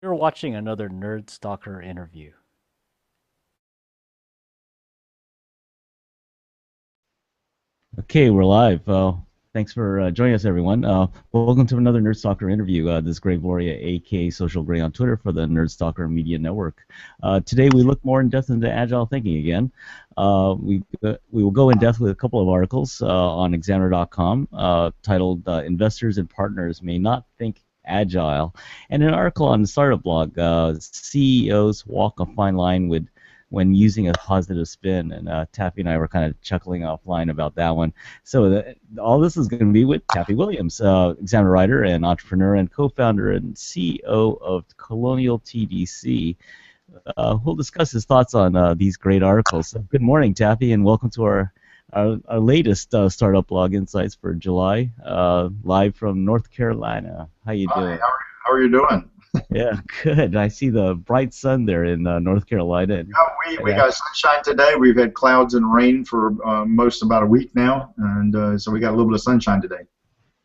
You're watching another Nerd Stalker interview. Okay, we're live. Thanks for joining us, everyone. Welcome to another Nerd Stalker interview. This is Gray Gloria, aka Social Gray on Twitter for the Nerd Stalker Media Network. Today, we look more in depth into agile thinking again. We will go in depth with a couple of articles on Examiner.com titled "Investors and Partners May Not Think Agile," and an article on the Startup Blog. CEOs walk a fine line with when using a positive spin. And Taffy and I were kind of chuckling offline about that one. So all this is going to be with Taffy Williams, examiner writer and entrepreneur and co-founder and CEO of Colonial TDC, who'll discuss his thoughts on these great articles. So good morning, Taffy, and welcome to our latest Startup Blog Insights for July, live from North Carolina. How you Hi, doing? how are you doing? Yeah, good. I see the bright sun there in North Carolina. We got sunshine today. We've had clouds and rain for most about a week now, and so we got a little bit of sunshine today.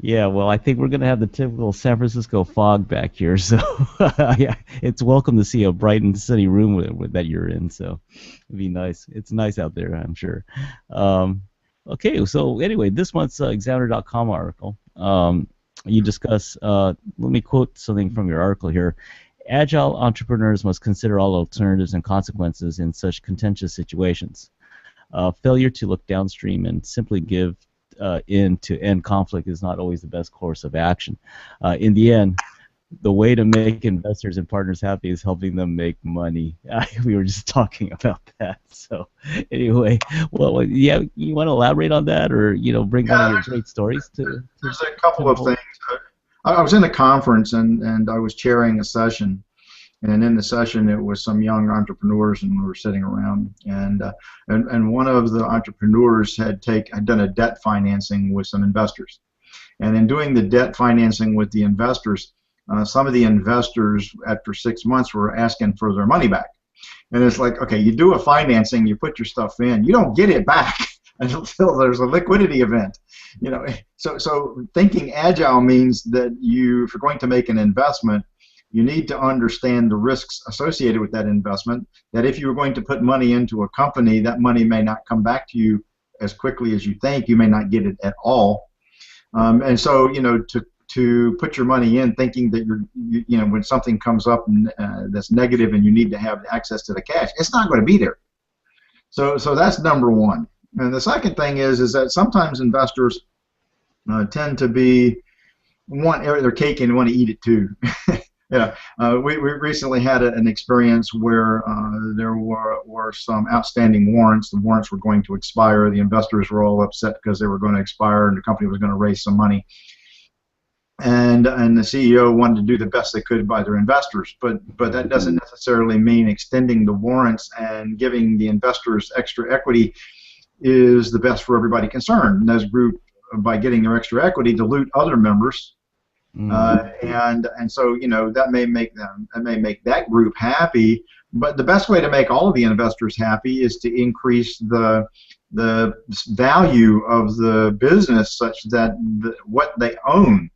Yeah, well, I think we're going to have the typical San Francisco fog back here, so yeah, it's welcome to see a bright and sunny room that you're in, so it'd be nice. It's nice out there, I'm sure. Um, okay, so anyway, this month's Examiner.com article, you discuss, let me quote something from your article here. Agile entrepreneurs must consider all alternatives and consequences in such contentious situations. Failure to look downstream and simply give in to end conflict is not always the best course of action. In the end, the way to make investors and partners happy is helping them make money. We were just talking about that. So anyway, well, yeah, you want to elaborate on that, or bring one of Yeah, your great stories there's a to couple the of whole. things. I was in a conference and I was chairing a session, and in the session it was some young entrepreneurs and we were sitting around, and one of the entrepreneurs had done a debt financing with some investors. And in doing the debt financing with the investors, some of the investors, after 6 months, were asking for their money back. And it's like, okay, you do a financing, you put your stuff in, you don't get it back until there's a liquidity event. So thinking agile means that if you're going to make an investment, you need to understand the risks associated with that investment. That if you were going to put money into a company, that money may not come back to you as quickly as you think. You may not get it at all. And so, to put your money in thinking that when something comes up that's negative and you need to have access to the cash, it's not going to be there. So that's number one. And the second thing is that sometimes investors tend to want their cake and want to eat it too. Yeah, we recently had an experience where there were some outstanding warrants. The warrants were going to expire. The investors were all upset because they were going to expire, and the company was going to raise some money. And the CEO wanted to do the best they could by their investors, but that doesn't necessarily mean extending the warrants and giving the investors extra equity is the best for everybody concerned. And those group, by getting their extra equity, dilute other members. And so that may make that group happy, but the best way to make all of the investors happy is to increase the value of the business such that what they own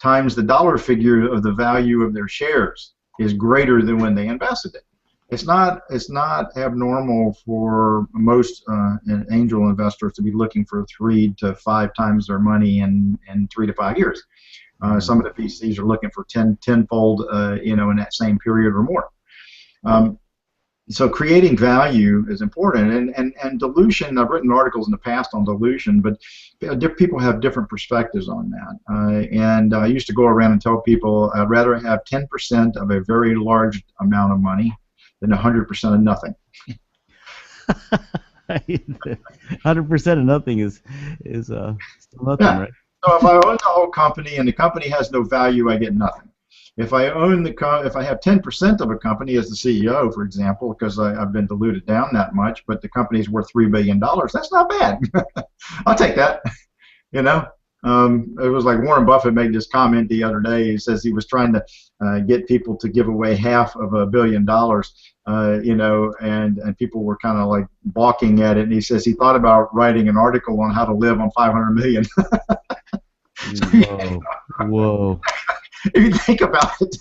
times the dollar figure of the value of their shares is greater than when they invested it. It's not abnormal for most angel investors to be looking for 3 to 5 times their money in 3 to 5 years. Some of the VCs are looking for tenfold, in that same period or more. So creating value is important, and dilution. I've written articles in the past on dilution, but people have different perspectives on that. And I used to go around and tell people I'd rather have 10% of a very large amount of money than 100% of nothing. 100% of nothing is still nothing, Yeah. right? So if I own the whole company and the company has no value, I get nothing. If I have 10% of a company as the CEO, for example, because I've been diluted down that much, but the company's worth $3 billion, that's not bad. I'll take that. It was like Warren Buffett made this comment the other day. He says he was trying to get people to give away half of $1 billion, and people were kind of like balking at it. And he says he thought about writing an article on how to live on 500 million. Whoa, whoa. if you think about it,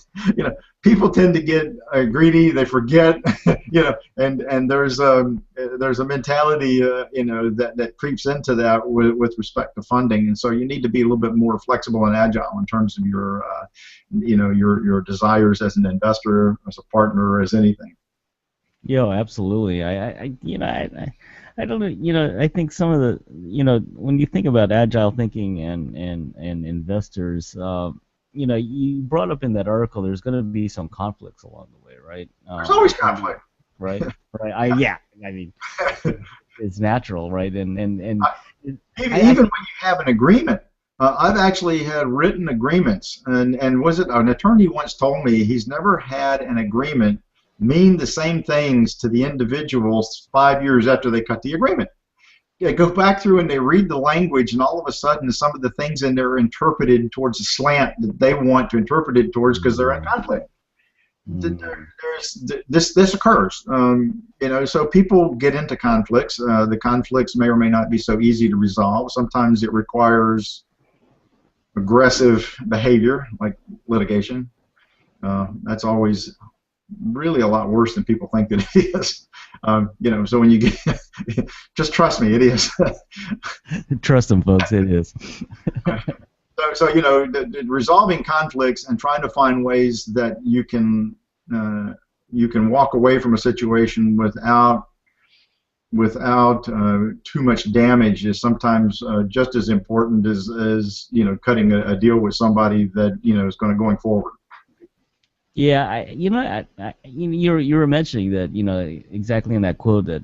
people tend to get greedy. They forget, and there's a mentality, that creeps into that with respect to funding, and so you need to be a little bit more flexible and agile in terms of your desires as an investor, as a partner, as anything. Yeah, absolutely. I don't know. I think some of the, when you think about agile thinking and investors, you brought up in that article, there's going to be some conflicts along the way, right? There's always conflict. Right. Right. Yeah. I mean, it's natural, right? And even when you have an agreement, I've actually had written agreements, and was it an attorney once told me he's never had an agreement mean the same things to the individuals 5 years after they cut the agreement. Yeah, go back through and they read the language, and all of a sudden some of the things in there are interpreted towards a slant that they want to interpret it towards because they're in conflict. This occurs, so people get into conflicts. The conflicts may or may not be so easy to resolve. Sometimes it requires aggressive behavior, like litigation. That's always really a lot worse than people think that it is. So when you get, just trust me, it is. Trust them, folks, it is. So resolving conflicts and trying to find ways that you can walk away from a situation without too much damage is sometimes just as important as cutting a deal with somebody that is going forward. Yeah, you were mentioning that, exactly in that quote that,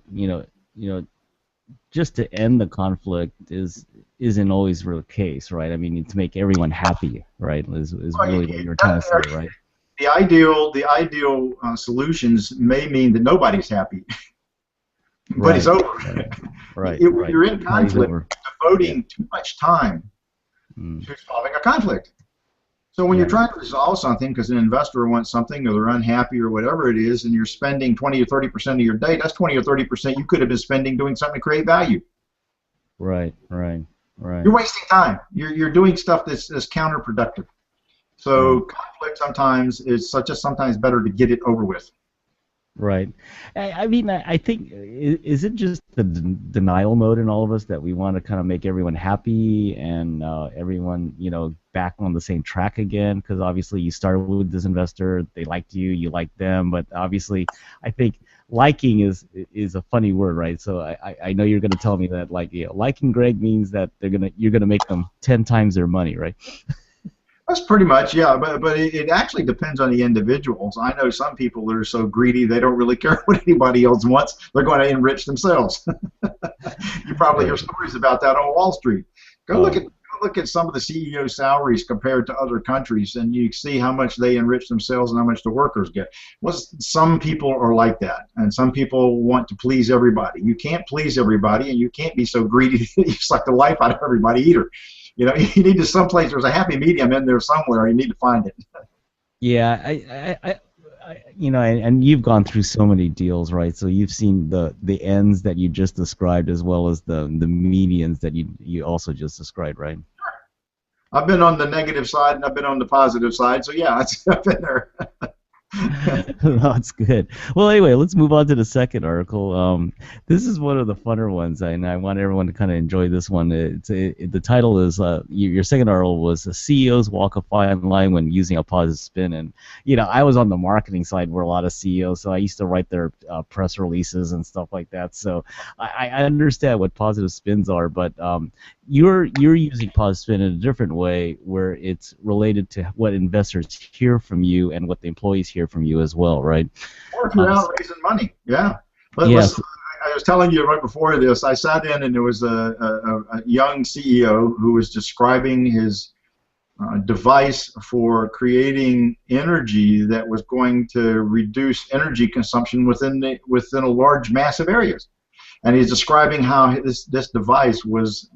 just to end the conflict isn't always the case, right? I mean, to make everyone happy, right, is really what you're trying to say, right? The ideal solutions may mean that nobody's happy, but it's over. Right. When you're in conflict, devoting too much time to solving a conflict. So when you're trying to resolve something because an investor wants something or they're unhappy or whatever it is, and you're spending 20 or 30% of your day, that's 20 or 30% you could have been spending doing something to create value. Right. You're wasting time. You're doing stuff that's counterproductive. So conflict sometimes is sometimes better to get it over with. Right. I mean, I think, is it just the denial mode in all of us that we want to kind of make everyone happy and everyone, back on the same track again? Because obviously you started with this investor, they liked you, you liked them, but obviously I think liking is a funny word, right? So I know you're going to tell me that liking Greg means that you're gonna make them 10 times their money, right? That's pretty much, yeah, but it actually depends on the individuals. I know some people that are so greedy they don't really care what anybody else wants. They're going to enrich themselves. You probably hear stories about that on Wall Street. Go look at some of the CEO salaries compared to other countries, and you see how much they enrich themselves and how much the workers get. Well, some people are like that, and some people want to please everybody. You can't please everybody, and you can't be so greedy that you suck the life out of everybody either. You need to someplace. There's a happy medium in there somewhere. You need to find it. Yeah, and you've gone through so many deals, right? So you've seen the ends that you just described as well as the medians that you also just described, right? Sure. I've been on the negative side and I've been on the positive side. So yeah, I've been there. That's good. Well, anyway, let's move on to the second article. This is one of the funner ones, and I want everyone to kind of enjoy this one. The title is your second article was CEOs walk a fine line when using a positive spin. And I was on the marketing side where a lot of CEOs, so I used to write their press releases and stuff like that. So I understand what positive spins are, but you're using positive spin in a different way, where it's related to what investors hear from you and what the employees hear from you as well, right? Or if you're out raising money, yeah. Yes. I was telling you right before this, I sat in and there was a young CEO who was describing his device for creating energy that was going to reduce energy consumption within a large, massive areas. And he's describing how this device was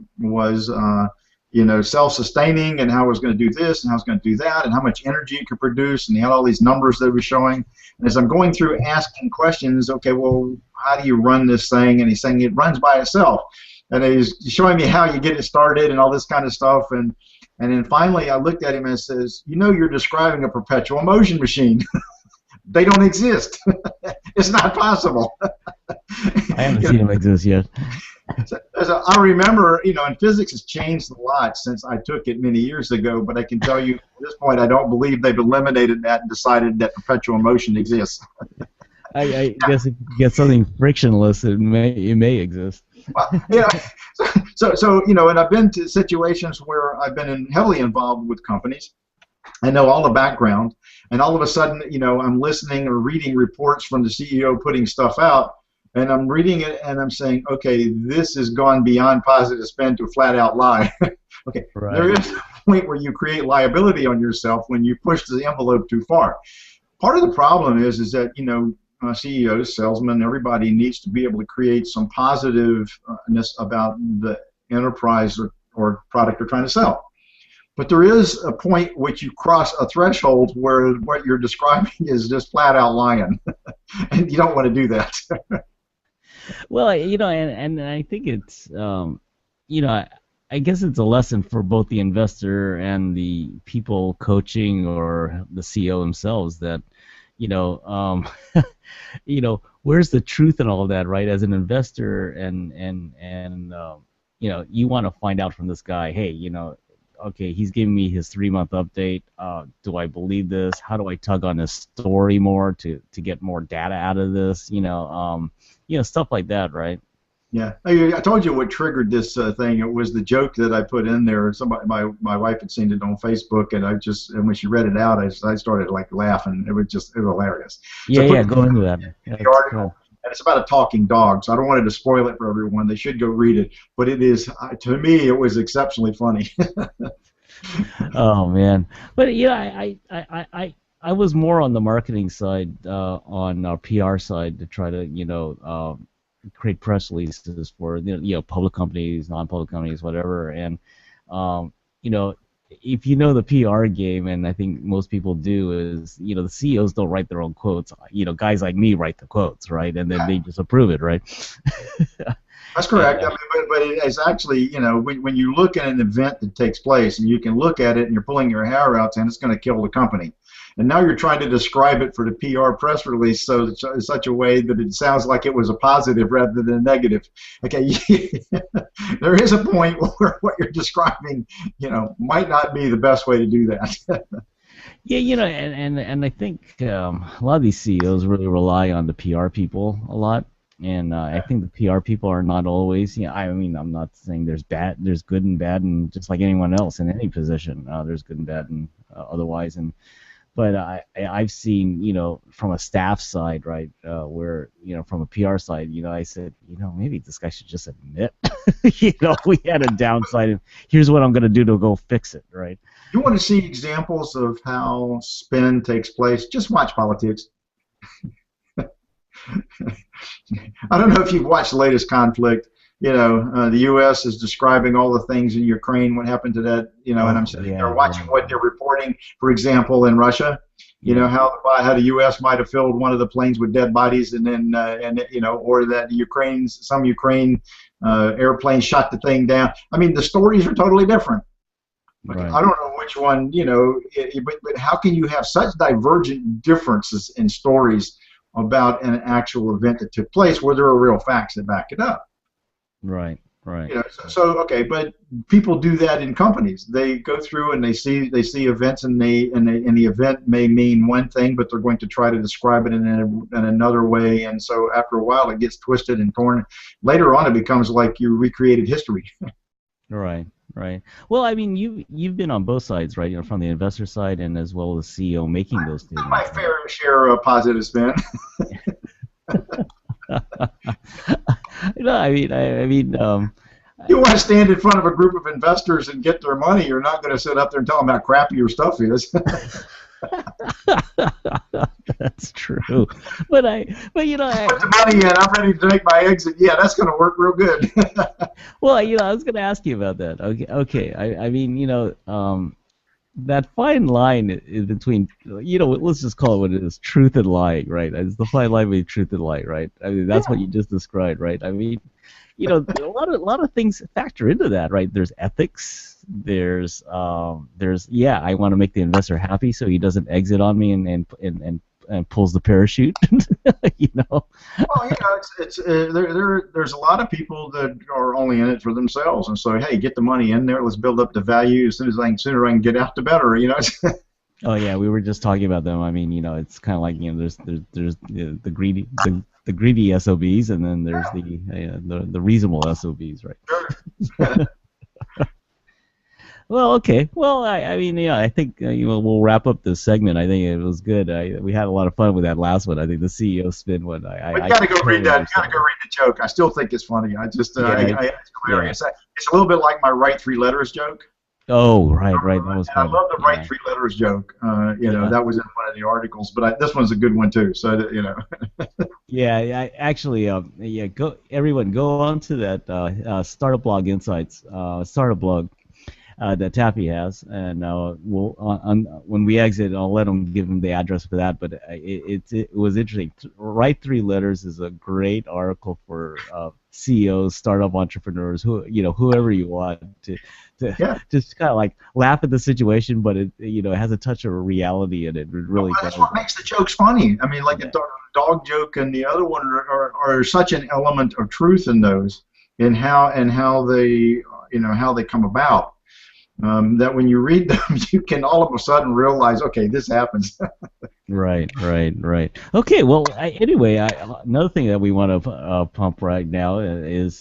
self-sustaining, and how it was going to do this and how it's going to do that, and how much energy it could produce, and he had all these numbers that he was showing. And as I'm going through asking questions, okay, well, how do you run this thing? And he's saying it runs by itself. And he's showing me how you get it started and all this kind of stuff. And And then finally I looked at him and says, you know, you're describing a perpetual motion machine. They don't exist. It's not possible. I haven't seen them exist yet. So I remember, you know, and physics has changed a lot since I took it many years ago, but I can tell you at this point I don't believe they've eliminated that and decided that perpetual motion exists. I guess if you get something frictionless, it may exist. Well, you know, so you know, and I've been to situations where I've been heavily involved with companies. I know all the background, and all of a sudden, you know, I'm listening or reading reports from the CEO putting stuff out, and I'm reading it and I'm saying, okay, this has gone beyond positive spin to flat out lie. Okay, Right. there is a point where you create liability on yourself when you push the envelope too far. Part of the problem is that, you know, CEOs, salesmen, everybody needs to be able to create some positiveness about the enterprise or product they're trying to sell. But there is a point which you cross a threshold where what you're describing is just flat out lying, and you don't want to do that. Well, you know, and I think it's, you know, I guess it's a lesson for both the investor and the people coaching or the CEO themselves that, you know, you know, where's the truth in all that, right? As an investor, and you know, you want to find out from this guy, hey, you know, okay, he's giving me his 3-month update. Do I believe this? How do I tug on his story more to get more data out of this? You know, stuff like that, right? Yeah, I told you what triggered this thing. It was the joke that I put in there. Somebody, my wife had seen it on Facebook, and and when she read it out, I started like laughing. It was hilarious. Yeah, So yeah, go into that. the article, and it's about a talking dog. So I don't want to spoil it for everyone. They should go read it. But it is, to me, it was exceptionally funny. Oh man, but yeah, I was more on the marketing side, on our PR side, to try to, you know, create press releases for, you know, public companies, non-public companies, whatever. And you know, if you know the PR game, and I think most people do, is, you know, the CEOs don't write their own quotes. You know, guys like me write the quotes, right? And then they just approve it, right? That's correct. I mean, but it's actually, you know, when you look at an event that takes place and you can look at it and you're pulling your hair out and it's going to kill the company. And now you're trying to describe it for the PR press release in such a way that it sounds like it was a positive rather than a negative. Okay, there is a point where what you're describing, you know, might not be the best way to do that. Yeah, you know, and I think a lot of these CEOs really rely on the PR people a lot. And I think the PR people are not always, you know, I mean, I'm not saying there's good and bad, and just like anyone else in any position, there's good and bad and otherwise. But I've seen, you know, from a staff side, right, where, you know, from a PR side, you know, I said, you know, maybe this guy should just admit, you know, we had a downside, and here's what I'm going to do to go fix it, right? You want to see examples of how spin takes place? Just watch politics. I don't know if you've watched the latest conflict. You know, the U.S. is describing all the things in Ukraine, what happened to that, you know, and I'm sitting there watching what they're reporting, for example, in Russia, you know, how the U.S. might have filled one of the planes with dead bodies, and then, you know, or that some Ukraine airplane shot the thing down. I mean, the stories are totally different. Right. I don't know which one, you know, but how can you have such divergent differences in stories about an actual event that took place where there are real facts that back it up? Right, right. You know, so okay, but people do that in companies. They go through and they see events, and the event may mean one thing, but they're going to try to describe it in another way, and so after a while it gets twisted and torn. Later on, it becomes like you recreated history. Right, right. Well, I mean, you've been on both sides, right? You know, from the investor side and as well as CEO making those statements. My fair share of positive spin. No, I mean, you want to stand in front of a group of investors and get their money. You're not going to sit up there and tell them how crappy your stuff is. That's true. But you know, put the money in. I'm ready to make my exit. Yeah, that's going to work real good. Well, you know, I was going to ask you about that. Okay. I mean, you know, that fine line is between, you know, let's just call it what it is, truth and lying, right? It's the fine line between truth and lying, right? I mean, that's what you just described, right? I mean, you know, a lot of things factor into that, right? There's ethics, yeah, I want to make the investor happy so he doesn't exit on me and pulls the parachute. you know. Well, there's a lot of people that are only in it for themselves, and so hey, get the money in there. Let's build up the value. As soon as sooner I can get out, the better. Oh yeah, we were just talking about them. I mean, it's kind of like there's the greedy the greedy SOBs, and then there's the reasonable SOBs, right? Sure. Well, okay. Well, I mean, yeah, I think we'll wrap up this segment. I think it was good. We had a lot of fun with that last one. I think the CEO spin one. We gotta go read that. Gotta go read the joke. I still think it's funny. I just, it's hilarious. Yeah. It's a little bit like my write three letters joke. Oh, right. That was fun. I love the write three letters joke. That was in one of the articles, but this one's a good one too. So Yeah, actually, everyone go on to that Startup Blog Insights startup blog. That Taffy has, and when we exit, I'll let him give him the address for that. But it was interesting. Write three letters is a great article for CEOs, startup entrepreneurs, whoever you want to just kind of like laugh at the situation, but it has a touch of reality in it. It really does. That's what makes the jokes funny. I mean, like a dog joke and the other one are such an element of truth in those, in how they come about. That when you read them, you can all of a sudden realize, okay, this happens. Right. Okay, well, anyway, another thing that we want to pump right now is,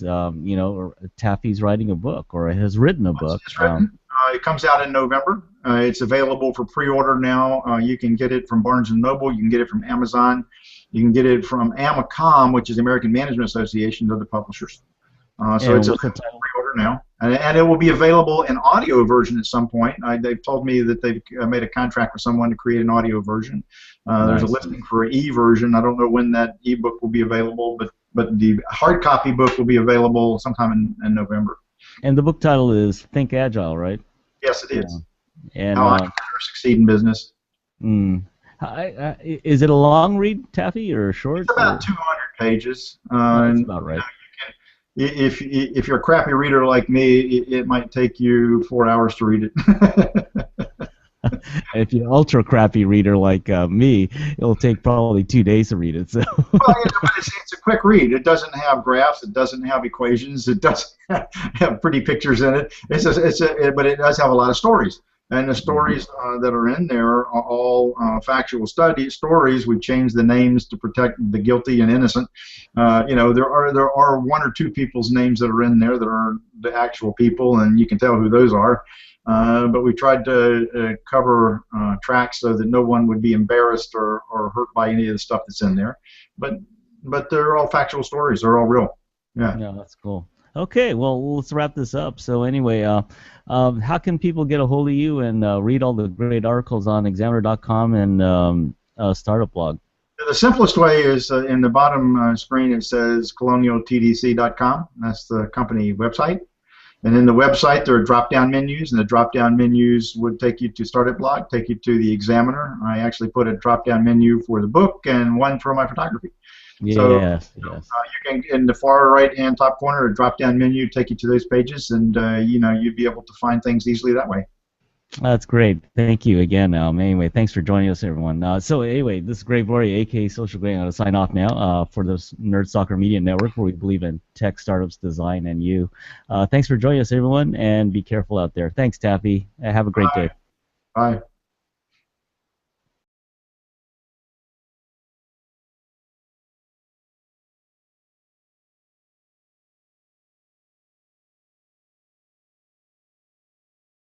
Taffy's writing a book, or has written a book. It comes out in November. It's available for pre-order now. You can get it from Barnes & Noble. You can get it from Amazon. You can get it from AMACOM, which is the American Management Association of the publishers. So it's a pre-order now, and it will be available in audio version at some point. They've told me that they've made a contract with someone to create an audio version. There's a listing for an e-version. I don't know when that e-book will be available, but the hard copy book will be available sometime in November. And the book title is Think Agile, right? Yes, it is. And how entrepreneurs succeed in business. Is it a long read, Taffy, or short? It's about 200 pages. That's about right. If you're a crappy reader like me, it might take you 4 hours to read it. If you're an ultra crappy reader like me, it'll take probably 2 days to read it. So. Well, it's a quick read. It doesn't have graphs. It doesn't have equations. It doesn't have pretty pictures in it. But it does have a lot of stories. And the stories that are in there are all factual stories. We've changed the names to protect the guilty and innocent. There are one or two people's names that are in there that are the actual people, and you can tell who those are. But we tried to cover tracks so that no one would be embarrassed or hurt by any of the stuff that's in there. But they're all factual stories. They're all real. Yeah. Yeah, that's cool. Okay, well, let's wrap this up. So anyway, how can people get a hold of you and read all the great articles on Examiner.com and Startup Blog? The simplest way is in the bottom screen it says colonialtdc.com. That's the company website. And in the website there are drop-down menus, and the drop-down menus would take you to Startup Blog, take you to the Examiner. I actually put a drop-down menu for the book and one for my photography. Yes, yes. You can, in the far right-hand top corner, a drop-down menu take you to those pages, and you'd be able to find things easily that way. That's great. Thank you again. Anyway, thanks for joining us, everyone. So anyway, this is Greg Gloria, aka Social Greg. I'm going to sign off now for this Nerd Stalker Media Network, where we believe in tech, startups, design, and you. Thanks for joining us, everyone, and be careful out there. Thanks, Taffy. Have a great day. Bye.